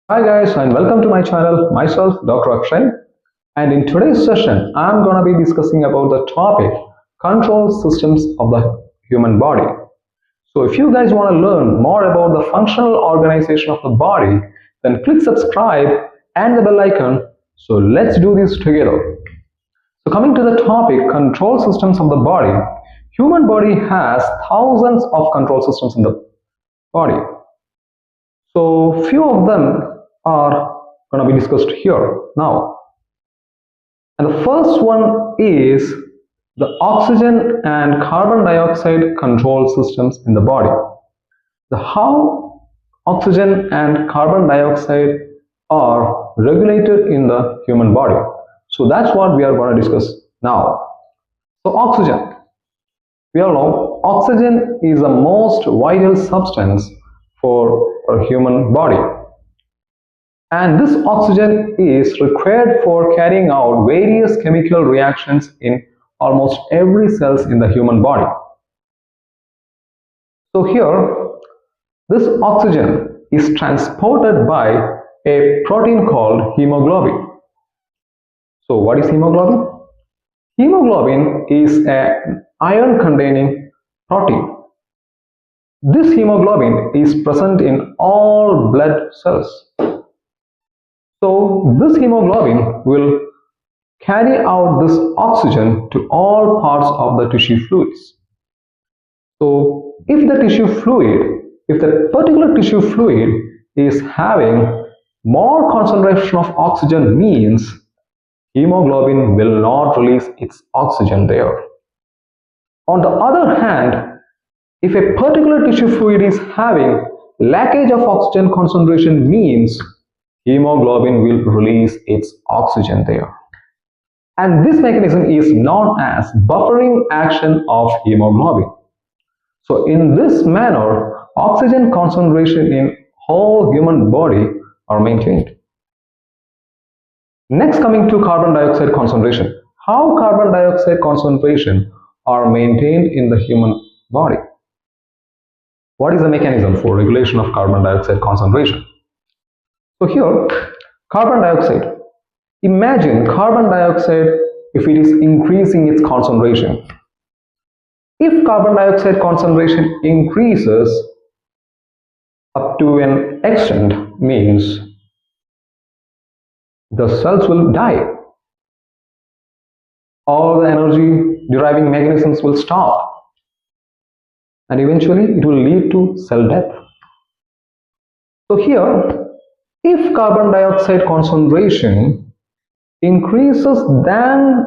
Hi guys and welcome to my channel. Myself Dr. Akshay, and in today's session I'm going to be discussing about the topic control systems of the human body. So if you guys want to learn more about the functional organization of the body, then click subscribe and the bell icon. So let's do this together. So coming to the topic control systems of the body, human body has thousands of control systems in the body. So few of them are going to be discussed here now. And the first one is the oxygen and carbon dioxide control systems in the body. The how oxygen and carbon dioxide are regulated in the human body. So that's what we are going to discuss now. So oxygen. We all know oxygen is the most vital substance for our human body. And this oxygen is required for carrying out various chemical reactions in almost every cells in the human body. So here, this oxygen is transported by a protein called hemoglobin. So what is hemoglobin? Hemoglobin is an iron-containing protein. This hemoglobin is present in all blood cells. So this hemoglobin will carry out this oxygen to all parts of the tissue fluids. So if the particular tissue fluid is having more concentration of oxygen, means hemoglobin will not release its oxygen there. On the other hand, if a particular tissue fluid is having lackage of oxygen concentration, means hemoglobin will release its oxygen there. And this mechanism is known as buffering action of hemoglobin. So in this manner, oxygen concentration in whole human body are maintained. Next, coming to carbon dioxide concentration. How carbon dioxide concentration are maintained in the human body? What is the mechanism for regulation of carbon dioxide concentration? So here, carbon dioxide. Imagine carbon dioxide if it is increasing its concentration. If carbon dioxide concentration increases up to an extent, means the cells will die. All the energy deriving mechanisms will stop. And eventually it will lead to cell death. So here, if carbon dioxide concentration increases than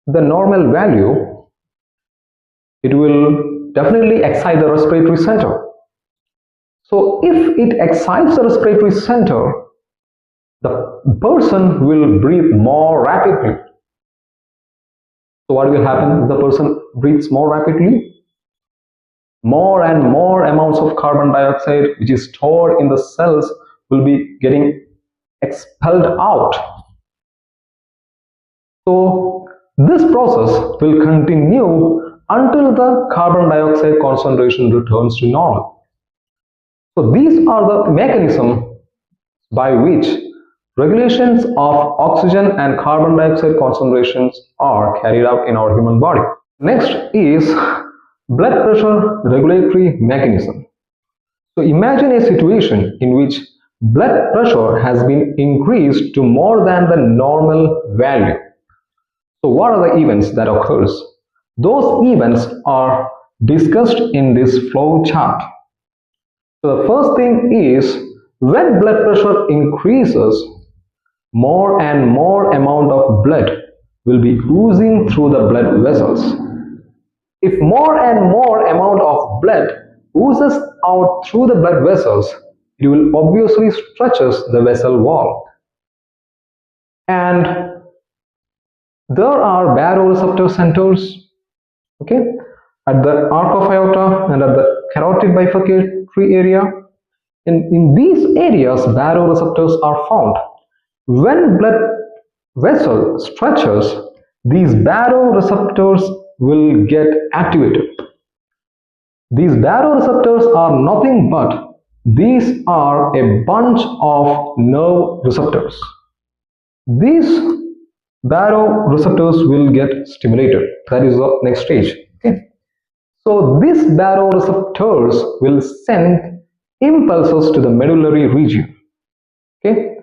the normal value, it will definitely excite the respiratory center. So if it excites the respiratory center, the person will breathe more rapidly. So what will happen if the person breathes more rapidly? More and more amounts of carbon dioxide which is stored in the cells will be getting expelled out. So this process will continue until the carbon dioxide concentration returns to normal. So these are the mechanisms by which regulations of oxygen and carbon dioxide concentrations are carried out in our human body. Next is blood pressure regulatory mechanism. So imagine a situation in which blood pressure has been increased to more than the normal value. So what are the events that occurs? Those events are discussed in this flow chart. So the first thing is, when blood pressure increases, more and more amount of blood will be oozing through the blood vessels. If more and more amount of blood oozes out through the blood vessels, it will obviously stretches the vessel wall. And there are baroreceptor centers, okay, at the arc of aorta and at the carotid bifurcatory area. In these areas, baroreceptors are found. When blood vessel stretches, these baroreceptors will get activated. These baroreceptors are nothing but these are a bunch of nerve receptors. These baroreceptors will get stimulated. That is the next stage. Okay. So these baroreceptors will send impulses to the medullary region. Okay.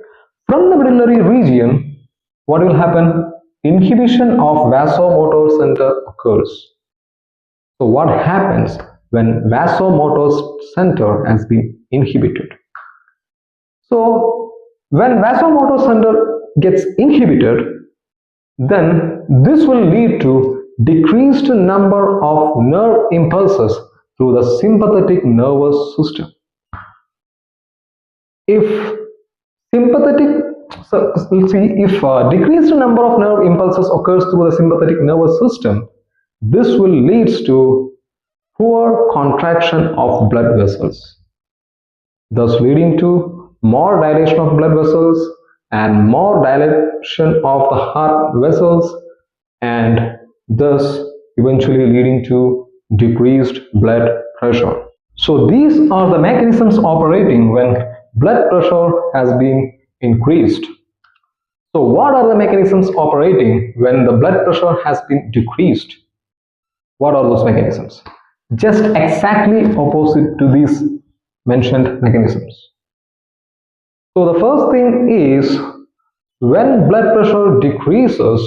From the medullary region, what will happen? Inhibition of vasomotor center occurs. So what happens when vasomotor center has been inhibited? So when vasomotor center gets inhibited, then this will lead to decreased number of nerve impulses through the sympathetic nervous system. If decreased number of nerve impulses occurs through the sympathetic nervous system, this will lead to poor contraction of blood vessels, thus leading to more dilation of blood vessels and more dilation of the heart vessels, and thus eventually leading to decreased blood pressure. So these are the mechanisms operating when blood pressure has been increased. So what are the mechanisms operating when the blood pressure has been decreased? What are those mechanisms? Just exactly opposite to these mentioned mechanisms. So the first thing is, when blood pressure decreases,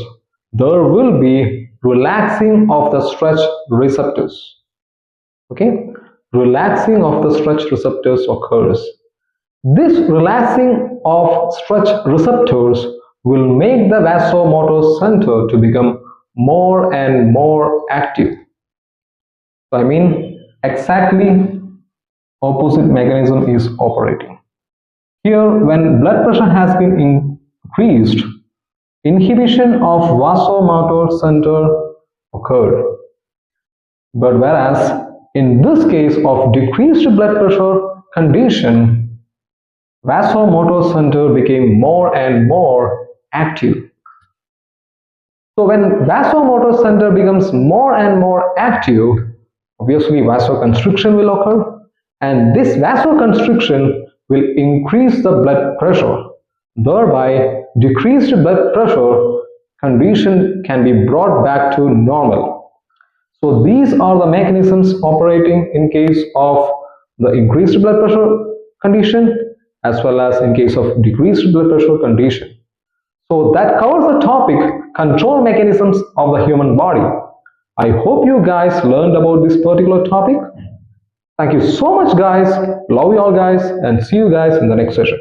there will be relaxing of the stretch receptors. Okay, relaxing of the stretch receptors occurs. This relaxing of stretch receptors will make the vasomotor center to become more and more active. So I mean, exactly opposite mechanism is operating. Here, when blood pressure has been increased, inhibition of vasomotor center occurred. But whereas in this case of decreased blood pressure condition, vasomotor center became more and more active. So when vasomotor center becomes more and more active, obviously vasoconstriction will occur, and this vasoconstriction will increase the blood pressure. Thereby, decreased blood pressure condition can be brought back to normal. So these are the mechanisms operating in case of the increased blood pressure condition as well as in case of decreased blood pressure condition. So that covers the topic control mechanisms of the human body. I hope you guys learned about this particular topic. Thank you so much guys. Love you all guys and see you guys in the next session.